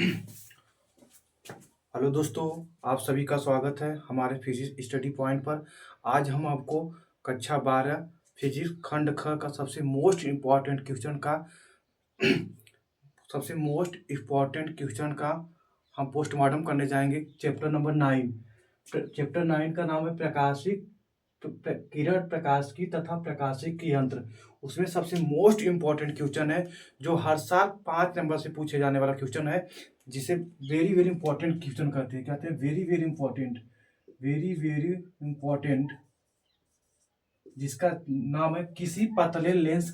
Hello दोस्तों, आप सभी का स्वागत है हमारे फिजिक्स स्टडी पॉइंट पर। आज हम आपको कक्षा 12 फिजिक्स खंड ख का सबसे मोस्ट इम्पॉर्टेंट क्वेश्चन का हम पोस्टमार्टम करने जाएंगे। Chapter number 9। चैप्टर 9 का नाम है प्रकाशिक किरण प्रकाश की तथा प्रकाशिक की यंत्र। उसमें सबसे मोस्ट इम्पॉर्टेंट क्वेश्चन है जो हर साल 5 नंबर से पूछे जाने वाला क्वेश्चन है, जिसे वेरी वेरी इंपॉर्टेंट क्वेश्चन कहते हैं। कहते हैं very very important, very very important, जिसका नाम है किसी पतले लेंस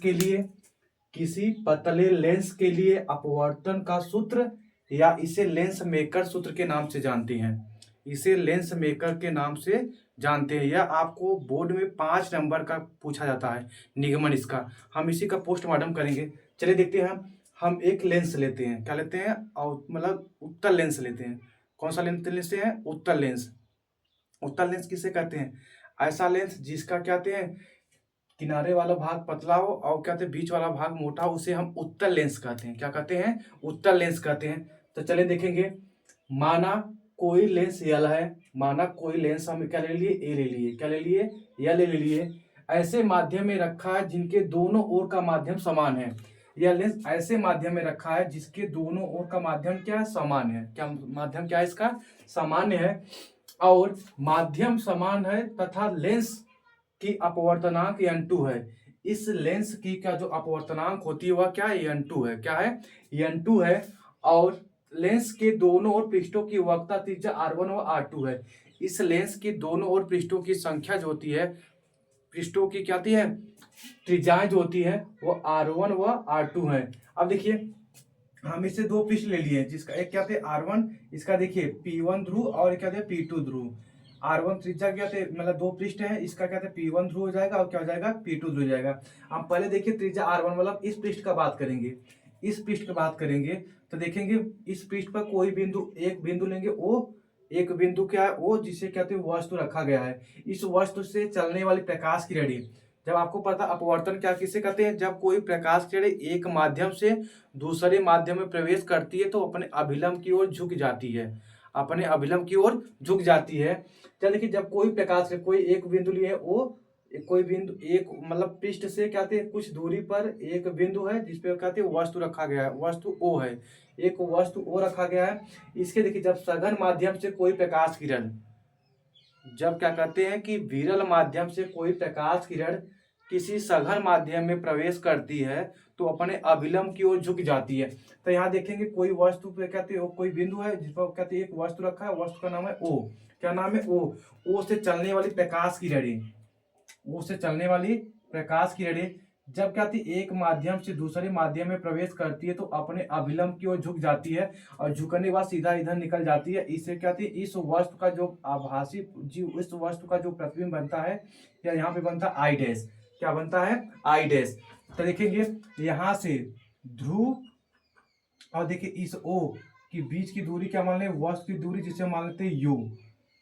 के लिए अपवर्तन का सूत्र, या इसे लेंस मेकर सूत्र के नाम से जानते हैं। इसे लेंस मेकर के नाम से जानते हैं। यह आपको बोर्ड में 5 नंबर का पूछा जाता है निगमन इसका। हम इसी का पोस्टमार्टम करेंगे। चलिए देखते हैं। हम एक लेंस लेते हैं, क्या लेते हैं, और मतलब उत्तल लेंस लेते हैं। कौन सा लेंस लेते हैं? उत्तल लेंस। उत्तल लेंस किसे कहते हैं? ऐसा लेंस जिसका कहते हैं किनारे वाला भाग पतला हो और कहते हैं बीच वाला भाग मोटा हो, उसे हम उत्तल लेंस कहते हैं। क्या कहते हैं? उत्तल लेंस कहते हैं। तो चलिए देखेंगे। माना कोई लेंस यल है, माना कोई लेंस हम क्या ले लिए? ए ले लिए। क्या ले लिए? यल ले लिए। ऐसे माध्यम में रखा है जिनके दोनों ओर का माध्यम समान है। यह लेंस ऐसे माध्यम में रखा है जिसके दोनों ओर का माध्यम क्या है? समान है। क्या माध्यम क्या है इसका? सामान्य है। और माध्यम समान है तथा लेंस की अपवर्तनांक n2 है। इस लेंस की क्या जो अपवर्तनांक होती है वह क्या है? n2 है। क्या है? n2 है। और लेंस के दोनों ओर पृष्ठों की वक्रता त्रिज्या r1 व r2 है। इस लेंस की दोनों ओर पृष्ठों की संख्या जो होती है, पृष्ठों की क्या होती है? त्रिज्याएं जो होती है वो r1 व r2 है। अब देखिए, हम इससे दो पृष्ठ ले लिए, जिसका एक क्या थे? R1, इसका देखिए P1 ध्रुव और क्या थे? P2 ध्रुव। R1 त्रिज्या क्या थे? मतलब दो पृष्ठ है, इसका क्या थे? P1 ध्रुव हो जाएगा और क्या हो जाएगा? P2 ध्रुव हो जाएगा। हम पहले देखिए त्रिज्या R1, मतलब इस पृष्ठ का बात करेंगे। इस पृष्ठ की बात करेंगे तो देखेंगे इस पृष्ठ पर कोई बिंदु, एक बिंदु लेंगे O। एक बिंदु क्या है? O, जिसे कहते हैं वस्तु रखा गया है। इस वस्तु से चलने वाली प्रकाश की किरणें, जब आपको पता अपवर्तन क्या किसे कहते हैं? जब कोई प्रकाश किरण एक माध्यम से दूसरे माध्यम में प्रवेश करती है तो अपने अभिलंब की ओर झुक जाती है। अपने अभिलंब की ओर झुक जाती है। चल देखिए, जब कोई प्रकाश से कोई एक बिंदु लिए वो, कोई बिंदु एक मतलब पृष्ठ से कहते हैं कुछ दूरी पर एक बिंदु है जिसपे कहते हैं वस्तु रखा गया है, वस्तु ओ है। एक वस्तु ओ रखा गया है। इसके देखिए, जब सघन माध्यम से कोई प्रकाश किरण, जब क्या कहते हैं कि विरल माध्यम से कोई प्रकाश किरण किसी सघन माध्यम में प्रवेश करती है तो अपने अभिलंब की ओर झुक जाती है। तो यहाँ देखेंगे कोई वस्तु पे कहते हैं कोई बिंदु है जिस पर कहते हैं एक वस्तु रखा है, वस्तु का नाम है ओ। क्या नाम है? ओ। ओ से चलने वाली प्रकाश किरणें, ओ से चलने वाली प्रकाश किरणें जब क्या थी एक माध्यम से दूसरे माध्यम में प्रवेश करती है तो अपने अभिलंब की ओर झुक जाती है, और झुकने के बाद सीधा इधर निकल जाती है। इससे क्या थी इस वस्तु का जो आभासी जीव, इस वस्तु का जो प्रतिबिंब बनता है, या यहाँ पे बनता है आई डैश। क्या बनता है? I dash. तो देखेंगे यहाँ से ध्रुव और देखिए इस ओ की बीच की दूरी क्या मान लें? वस्तु की दूरी, जिसे मान लेते हैं यू।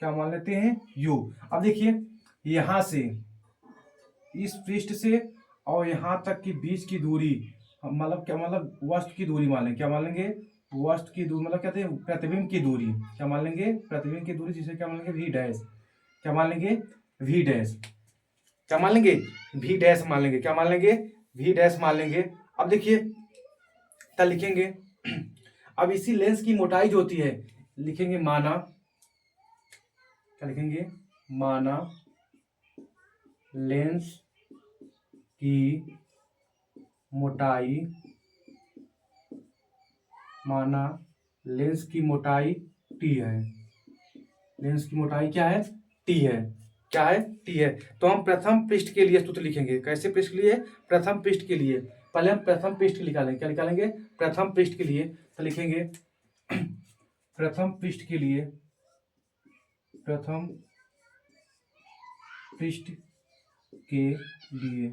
क्या मान लेते हैं? यू। अब देखिए यहाँ से इस पृष्ठ से और यहाँ तक की बीच की दूरी, मतलब क्या, मतलब वस्तु की दूरी मान लेंगे। क्या मान लेंगे? वस्तु की दूरी, मतलब कहते हैं प्रतिबिंब की दूरी। क्या मान लेंगे? प्रतिबिंब की दूरी, जिसे क्या मान लेंगे? V dash. क्या मान लेंगे? V dash. क्या मान लेंगे? वी डैश मान लेंगे। क्या मान लेंगे? वी डैश मान लेंगे। अब देखिए क्या लिखेंगे? अब इसी लेंस की मोटाई जो होती है, लिखेंगे माना, क्या लिखेंगे? माना लेंस की मोटाई, माना लेंस की मोटाई टी है। लेंस की मोटाई क्या है? टी है। क्या है? टी है। तो हम प्रथम पृष्ठ के लिए सूत्र लिखेंगे। कैसे पृष्ठ के लिए? प्रथम पृष्ठ के लिए। पहले हम प्रथम पृष्ठ निकालेंगे। क्या निकालेंगे? प्रथम पृष्ठ के लिए। तो लिखेंगे प्रथम पृष्ठ के लिए, प्रथम पृष्ठ के लिए,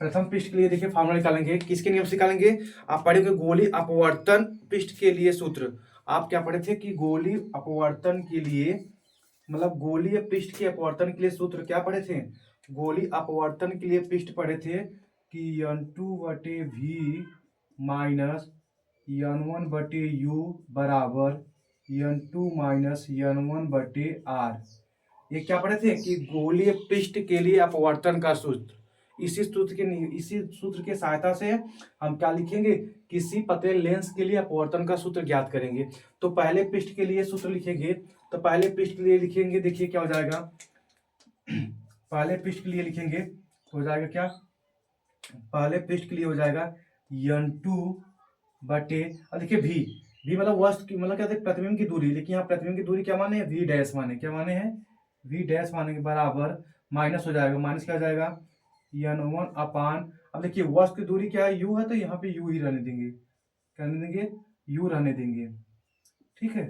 प्रथम पृष्ठ के लिए देखिए फॉर्मूला निकालेंगे। किसके नियम से निकालेंगे? आप पढ़े थे गोली अपवर्तन पृष्ठ के लिए सूत्र। आप क्या पढ़े थे कि गोली अपवर्तन के लिए, मतलब गोलीय पृष्ठ के अपवर्तन के लिए सूत्र क्या पढ़े थे? गोली अपवर्तन के लिए पृष्ठ पढ़े थे कि n2/v माइनस n1 बटे यू बराबर n2 माइनस n1 बटे आर। ये क्या पढ़े थे कि गोलीय पृष्ठ के लिए अपवर्तन का सूत्र। इसी सूत्र के सहायता से हम क्या लिखेंगे, किसी पतले लेंस के लिए अपवर्तन का सूत्र ज्ञात करेंगे। तो पहले पृष्ठ के लिए सूत्र लिखेंगे, तो पहले पृष्ठ के लिए लिखेंगे, देखिए क्या हो जाएगा। पहले पृष्ठ के लिए लिखेंगे हो जाएगा क्या, पहले पृष्ठ के लिए हो जाएगा n2 बटे, अब देखिए v मतलब वस्तु की मतलब क्या थे, प्रतिबिंब की दूरी। लेकिन यहाँ प्रतिबिंब की दूरी क्या माने हैं, v डैश माने, क्या माने हैं, v डैश माने के बराबर माइनस हो जाएगा, माइनस क्या हो जाएगा n1 अपान, अब देखिए वस्तु की दूरी क्या है, u है, तो यहाँ पे u ही रहने देंगे, क्या रहने देंगे, u रहने देंगे, ठीक है,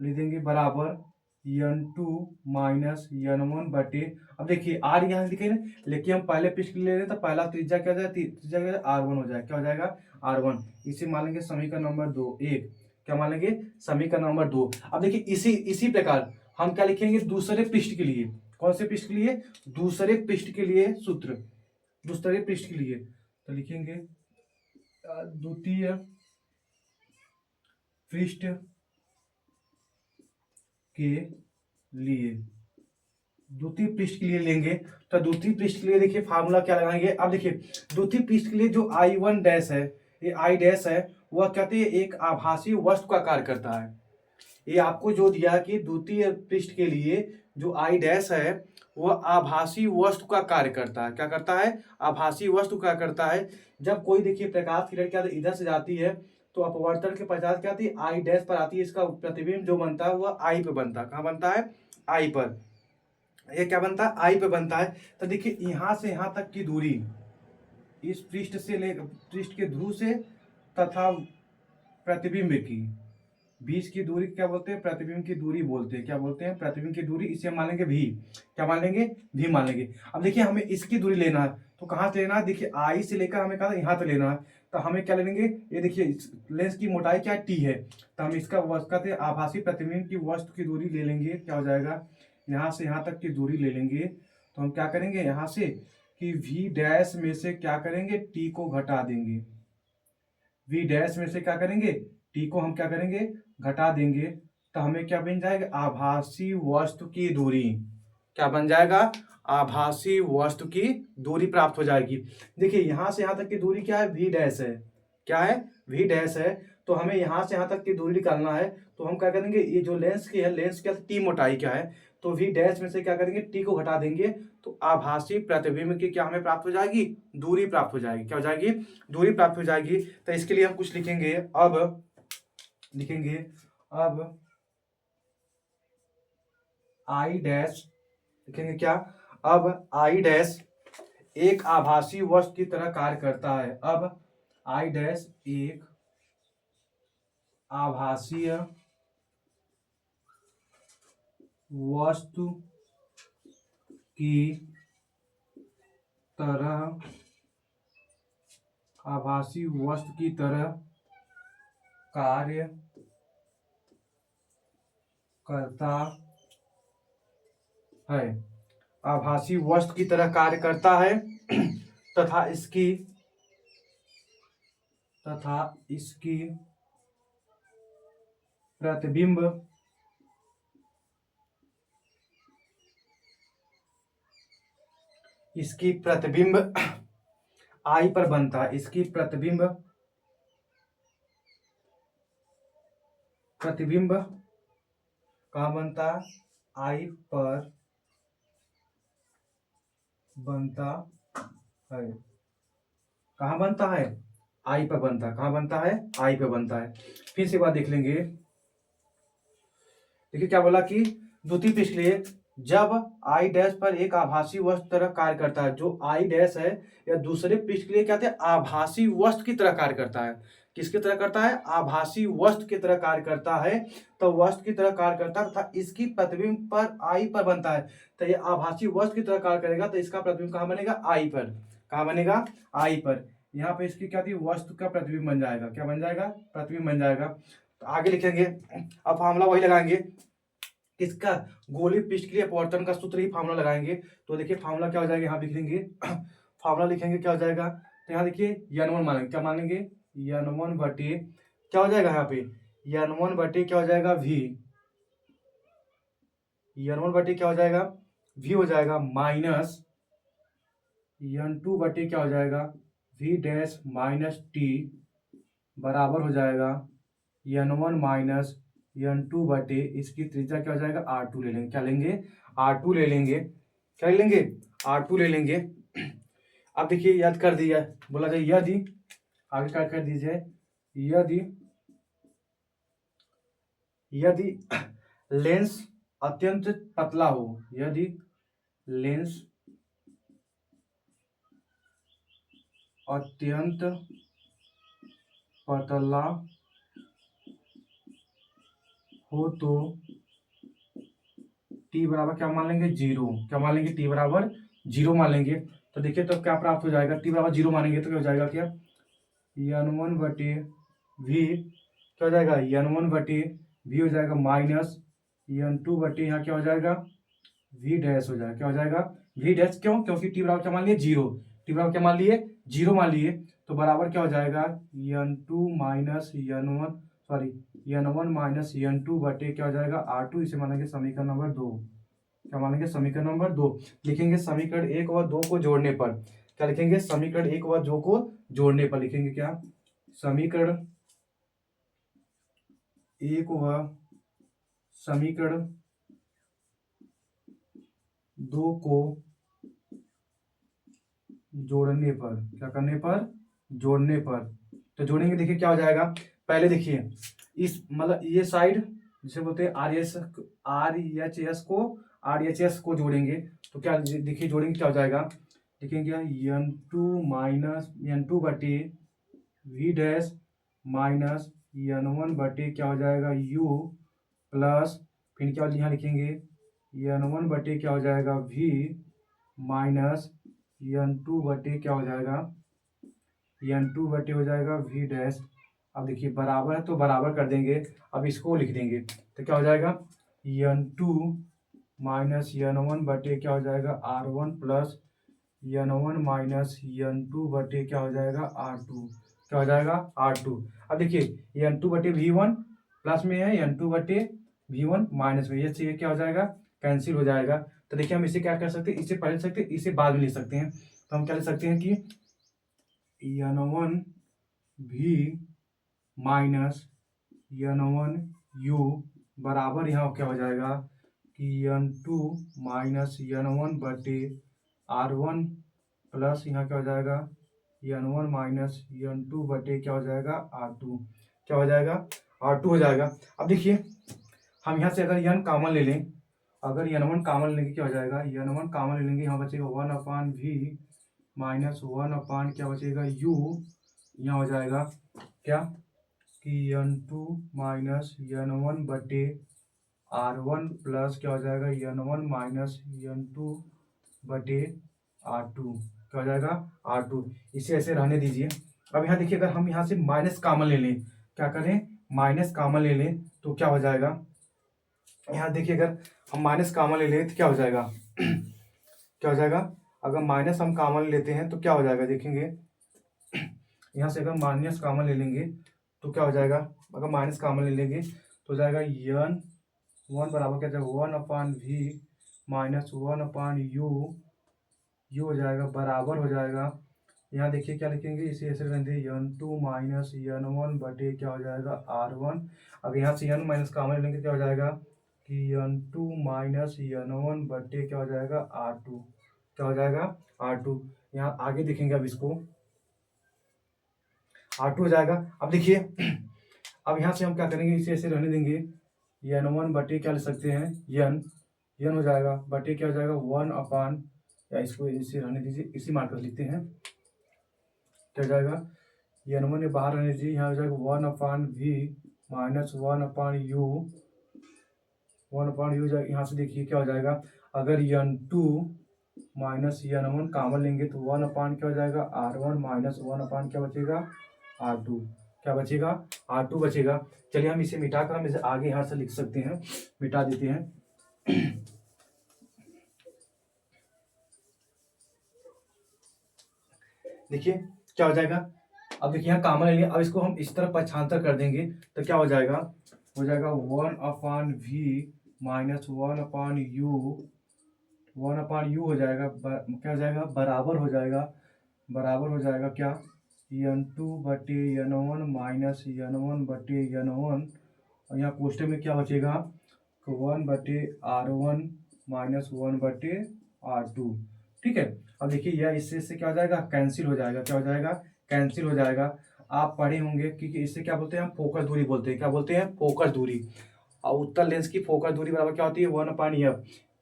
लिख देंगे बराबर n2 माइनस n1 बटे, अब देखिए r यहाँ लिखे ना, लेकिन हम पहले पृष्ठ ले रहे हैं तो पहला त्रिज्या क्या हो जाएगा, त्रिज्या r1 हो जाएगा, क्या हो जाएगा r1। इसे मान लेंगे समीकरण नंबर 2 एक, क्या मान लेंगे समीकरण नंबर 2। अब देखिए इसी प्रकार हम क्या लिखेंगे दूसरे पृष्ठ के लिए, कौन से पृष्ठ के लिए, दूसरे पृष्ठ के लिए सूत्र, दूसरे पृष्ठ के लिए तो लिखेंगे द्वितीय पृष्ठ के लिए, द्वितीय पृष्ठ के लिए लेंगे तो द्वितीय पृष्ठ के लिए देखिए फार्मूला क्या लगाएंगे। अब देखिए द्वितीय पृष्ठ के लिए जो I1 डैश है, ये I डैश है, वह कहते हैं एक आभासी वस्तु का कार्य करता है। ये आपको जो दिया कि द्वितीय पृष्ठ के लिए जो I डैश है वह आभासी वस्तु का कार्य करता है, क्या करता है, आभासी वस्तु का करता है। जब कोई देखिए प्रकाश किरण क्या इधर से जाती है तो अपवर्तन के पश्चात क्या आती है, I डैश पर आती है, इसका प्रतिबिंब जो बनता है वह I पे बनता है, कहाँ बनता है, I पर, ये क्या बनता है, आई पे बनता है। तो देखिए यहाँ से यहाँ तक की दूरी, इस पृष्ठ से ले पृष्ठ के ध्रुव से तथा प्रतिबिंब की बीच की दूरी क्या बोलते हैं, प्रतिबिंब की दूरी बोलते हैं, क्या बोलते हैं, प्रतिबिंब की दूरी, इसे मान लेंगे भी, क्या मान लेंगे, भी मान लेंगे। अब देखिए हमें इसकी दूरी लेना है तो कहाँ से लेना है, देखिए आई से लेकर हमें कहा यहाँ तक लेना है, तो हमें क्या लेंगे, ये देखिए लेंस की मोटाई क्या टी है, तो हम इसका कहते आभासी प्रतिबिंब की वस्तु की दूरी ले लेंगे, क्या हो जाएगा, यहाँ से यहाँ तक की दूरी ले लेंगे। तो हम क्या करेंगे यहाँ से कि v डैश में से क्या करेंगे, t को घटा देंगे, v डैश में से क्या करेंगे, t को हम क्या करेंगे, घटा देंगे, तो हमें क्या बन जाएगा, आभासी वस्तु की दूरी, क्या बन जाएगा, आभासी वस्तु की दूरी प्राप्त हो जाएगी। देखिए यहाँ से यहाँ तक की दूरी क्या है, v डैश है, क्या है, v डैश है, तो हमें यहाँ से यहाँ तक की दूरी निकालना है। तो हम क्या करेंगे, ये जो लेंस की है, लेंस क्या टी मोटाई क्या है, तो v डैश में से क्या करेंगे, टी को घटा देंगे, तो आभासी प्रतिबिंब की क्या हमें प्राप्त हो जाएगी, दूरी प्राप्त हो जाएगी, क्या हो जाएगी, दूरी प्राप्त हो जाएगी। तो इसके लिए हम कुछ लिखेंगे, अब लिखेंगे, अब आई डैश लिखेंगे क्या, अब आई डैश एक आभासी वस्तु की तरह कार्य करता है। अब आई डैश एक आभासीय वस्तु की तरह, आभासी वस्तु की तरह कार्य करता है, आभासी वस्तु की तरह कार्य करता है तथा इसकी प्रतिबिंब आई पर बनता है, इसकी प्रतिबिंब कहाँ बनता है, आई पर बनता है, कहाँ बनता है, आई पर बनता है, कहाँ बनता है, आई पे बनता है। फिर से बात देख लेंगे, देखिए क्या बोला कि द्वितीय पृष्ठ के लिए जब आई डैश पर एक आभासी वस्तु तरह कार्य करता है, जो आई डैश है या दूसरे पृष्ठ के लिए क्या थे, आभासी वस्तु की तरह कार्य करता है, किसकी तरह करता है, आभासी वस्तु की तरह कार्य करता है, तो वस्तु की तरह कार्य करता है तथा इसकी प्रतिबिंब पर आई पर बनता है। तो ये आभासी वस्तु की तरह कार्य करेगा तो इसका प्रतिबिंब कहाँ बनेगा, आई पर, कहाँ बनेगा, आई पर। यहाँ पे इसकी क्या थी, वस्तु का प्रतिबिंब बन जाएगा, क्या बन जाएगा, प्रतिबिंब बन जाएगा। तो आगे लिखेंगे, अब फार्मूला वही लगाएंगे, किसका, गोलीय पृष्ठ के लिए अपवर्तन का सूत्र ही फार्मूला लगाएंगे। तो देखिए फार्मूला क्या हो जाएगा, यहाँ लिखेंगे फार्मूला लिखेंगे क्या हो जाएगा, तो यहाँ देखिए n1 मानेंगे, क्या मानेंगे, n1 बटे क्या हो जाएगा यहाँ पे एन वन बटे क्या हो जाएगा वी, एन वन बटे क्या हो जाएगा वी हो जाएगा माइनस एन टू बटे क्या हो जाएगा वी डैश माइनस टी बराबर हो जाएगा n one minus N two बटे इसकी त्रिज्या क्या हो जाएगा आर टू ले लेंगे। क्या लेंगे आर टू ले लेंगे। क्या ले लेंगे आर टू ले लेंगे। अब देखिए याद कर दिया बोला जाए यदि आगे क्या कर दीजिए यदि यदि लेंस अत्यंत पतला हो, यदि लेंस अत्यंत पतला हो तो टी बराबर क्या मान लेंगे जीरो। क्या मान लेंगे टी बराबर जीरो मान लेंगे। तो देखिए तो क्या प्राप्त हो जाएगा टी बराबर जीरो मानेंगे तो क्या हो जाएगा क्या एन वन बटे वी क्या हो जाएगा एन वन बटे वी हो जाएगा माइनस एन टू बटे यहाँ क्या हो जाएगा वी डैश हो जाएगा। क्या हो जाएगा वी डैश क्यों क्योंकि टी बराबर क्या मान लिए जीरो, टी बराबर क्या मान लिए जीरो मान लिए तो बराबर क्या हो जाएगा n two minus N one sorry n one minus N two बटे क्या हो जाएगा आर टू। इसे मानेंगे समीकरण नंबर 2। क्या मानेंगे समीकरण नंबर 2 लिखेंगे। समीकरण 1 व 2 को जोड़ने पर क्या लिखेंगे समीकरण 1 व 2 को जोड़ने पर लिखेंगे क्या समीकरण 1 व समीकरण 2 को जोड़ने पर क्या करने पर जोड़ने पर तो जोड़ेंगे। देखिए क्या हो जाएगा पहले देखिए इस मतलब ये साइड जिसे बोलते हैं आर एच एस को जोड़ेंगे तो क्या देखिए जोड़ेंगे क्या हो जाएगा लिखेंगे क्या N two minus N two बटे V dash minus N one बटे क्या हो जाएगा यू प्लस फिर क्या यहाँ लिखेंगे एन वन बटे क्या हो जाएगा वी माइनस एन टू बटे क्या हो जाएगा एन टू बटे हो जाएगा वी डैश। अब देखिए बराबर है तो बराबर कर देंगे। अब इसको लिख देंगे तो क्या हो जाएगा n two minus N one बटे क्या हो जाएगा r one plus n one minus N two बटे क्या हो जाएगा आर टू। क्या हो जाएगा आर टू। अब देखिए एन टू बटे वी वन प्लस में है एन टू बटे वी वन माइनस में ये क्या हो जाएगा कैंसिल हो जाएगा। तो देखिए हम इसे क्या कर सकते हैं इसे पहले लिख सकते हैं इसे बाद में लिख सकते हैं। तो हम क्या लिख सकते हैं कि एन वन भी माइनस एन वन यू बराबर यहाँ क्या हो जाएगा कि n two minus N one बटे आर वन प्लस यहाँ क्या हो जाएगा n one minus N two बटे क्या हो जाएगा आर टू। क्या हो जाएगा आर टू हो जाएगा। अब देखिए हम यहाँ से अगर एन कॉमन ले लें अगर एन वन कॉमन लेंगे क्या हो जाएगा एन वन कॉमन ले लेंगे यहाँ बचेगा one upon v minus one upon क्या बचेगा यू यहाँ हो जाएगा क्या कि n two minus N one बटे आर वन प्लस क्या हो जाएगा n one minus N two बटे आर टू। क्या हो जाएगा आर टू। इसे ऐसे रहने दीजिए। अब यहाँ देखिए अगर हम यहाँ से माइनस कॉमन ले लें क्या करें माइनस कॉमन ले लें तो क्या हो जाएगा यहाँ देखिए अगर हम माइनस कॉमन ले लें तो क्या हो जाएगा क्या हो जाएगा अगर माइनस हम कॉमन लेते हैं तो क्या हो जाएगा देखेंगे यहाँ से अगर माइनस कॉमन ले लेंगे तो क्या हो जाएगा अगर माइनस कॉमन ले लेंगे तो हो जाएगा एन वन बराबर क्या जाएगा one upon v minus one upon u हो जाएगा बराबर हो जाएगा। यहाँ देखिए क्या लिखेंगे इसे ऐसे रहेंगे n two minus N one बटे क्या हो जाएगा आर वन। अब यहाँ से एन माइनस कॉमन लेंगे क्या हो जाएगा कि n two minus N one बटे क्या हो जाएगा आर टू। क्या हो जाएगा आर टू। यहाँ आगे देखेंगे अब इसको आर टू हो जाएगा। अब देखिए अब यहाँ से हम क्या करेंगे इसे ऐसे रहने देंगे एन वन बटे क्या ले सकते हैं एन हो जाएगा बटे क्या हो जाएगा वन अपान या इसको इसे रहने दीजिए इसी मार्कर लिखते हैं। क्या हो जाएगा एन वन बाहर रहने दीजिए यहाँ हो जाएगा one upon v minus one upon u जाएगा। यहाँ से देखिए क्या हो जाएगा अगर n two minus N one common लेंगे तो वन अपान क्या हो जाएगा r one minus one upon क्या बचेगा आर टू। क्या बचेगा आर टू बचेगा। चलिए हम इसे मिटाकर हम इसे आगे यहाँ से लिख सकते हैं मिटा देते हैं। देखिए क्या हो जाएगा अब देखिए यहाँ कॉमन ले लिया, अब इसको हम इस तरफ पक्षांतर कर देंगे तो क्या हो जाएगा, 1/v माइनस 1/u हो जाएगा, क्या हो जाएगा, बराबर हो जाएगा क्या, n2/n1 माइनस n1/n1, और यहाँ कोष्टक में क्या बचेगा, 1/r1 माइनस 1/r2। ठीक है। अब देखिए यह इससे क्या हो जाएगा, कैंसिल हो जाएगा, क्या हो जाएगा, कैंसिल हो जाएगा। आप पढ़े होंगे क्योंकि इससे क्या बोलते हैं, हम फोकस दूरी बोलते हैं, क्या बोलते हैं, फोकस दूरी। और उत्तल लेंस की फोकस दूरी बराबर क्या होती है, 1/f,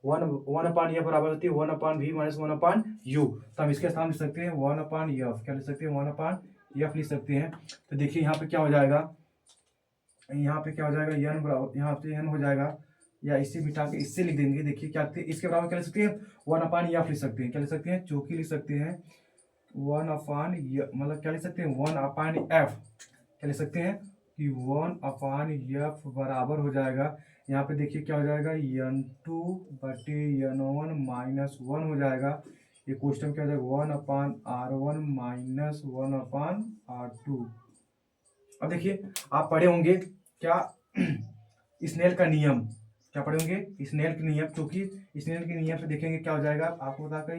1/f बराबर होती है 1/v माइनस 1/u। तो हम इसके स्थान लिख सकते हैं 1/f, क्या लिख सकते हैं, 1/f लिख सकते हैं। तो देखिए यहाँ पे क्या हो जाएगा, यहाँ पे क्या हो जाएगा, n बराबर, यहाँ पे n हो जाएगा, या इसे मिटा के इससे लिख देंगे। देखिए क्या इसके बराबर क्या लिख सकते हैं, 1/f लिख सकते हैं, क्या लिख सकते हैं, चौकी लिख सकते हैं 1/f, मतलब क्या लिख सकते हैं 1/f, क्या लिख सकते हैं कि 1/f बराबर हो जाएगा, यहाँ पे देखिए क्या हो जाएगा, n2/n1 माइनस 1 हो जाएगा। ये क्वेश्चन क्या हो जाएगा, 1/r1 माइनस 1/r2। अब देखिए आप पढ़े होंगे क्या, स्नेल का नियम, क्या पढ़े होंगे, स्नेल के नियम, क्योंकि स्नेल के नियम से देखेंगे क्या हो जाएगा, आपको बताकर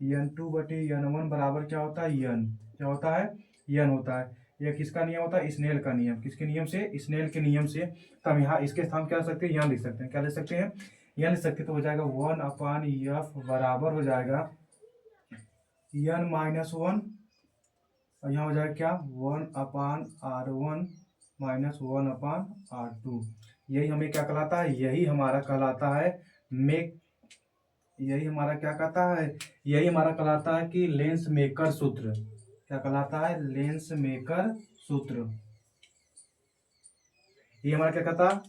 n2/n1 बराबर क्या होता है, क्या होता है, n होता है। यह किसका नियम होता है, स्नेल का नियम, किसके नियम से, स्नेल के नियम से। तो हम यहाँ इसके स्थान क्या लिख सकते हैं, यहाँ लिख सकते हैं, क्या लिख सकते हैं, यहाँ लिख सकते हैं। तो हो जाएगा 1/f बराबर हो जाएगा n माइनस 1, और यहाँ हो जाएगा क्या, 1/r1 माइनस 1/r2। यही हमें क्या कहलाता है, यही हमारा कहलाता है यही हमारा क्या कहता है, यही हमारा कहलाता है कि लेंस मेकर सूत्र। क्या कहलाता है, लेंस मेकर सूत्र। ये हमारा क्या कहता है,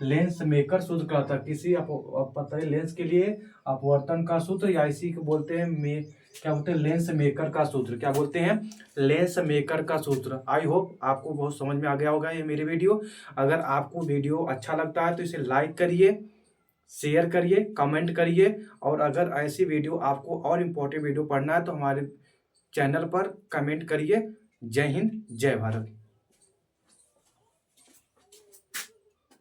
लेंस मेकर सूत्र कहता है। किसी अपवर्तन लेंस के लिए अपवर्तन का सूत्र, या इसी को बोलते हैं क्या बोलते हैं, लेंस मेकर का सूत्र। क्या बोलते हैं, लेंस मेकर का सूत्र। आई होप आपको बहुत समझ में आ गया होगा ये मेरी वीडियो। अगर आपको वीडियो अच्छा लगता है तो इसे लाइक करिए, शेयर करिए, कमेंट करिए, और अगर ऐसी वीडियो आपको और इम्पोर्टेंट वीडियो पढ़ना है तो हमारे चैनल पर कमेंट करिए। जय हिंद, जय भारत।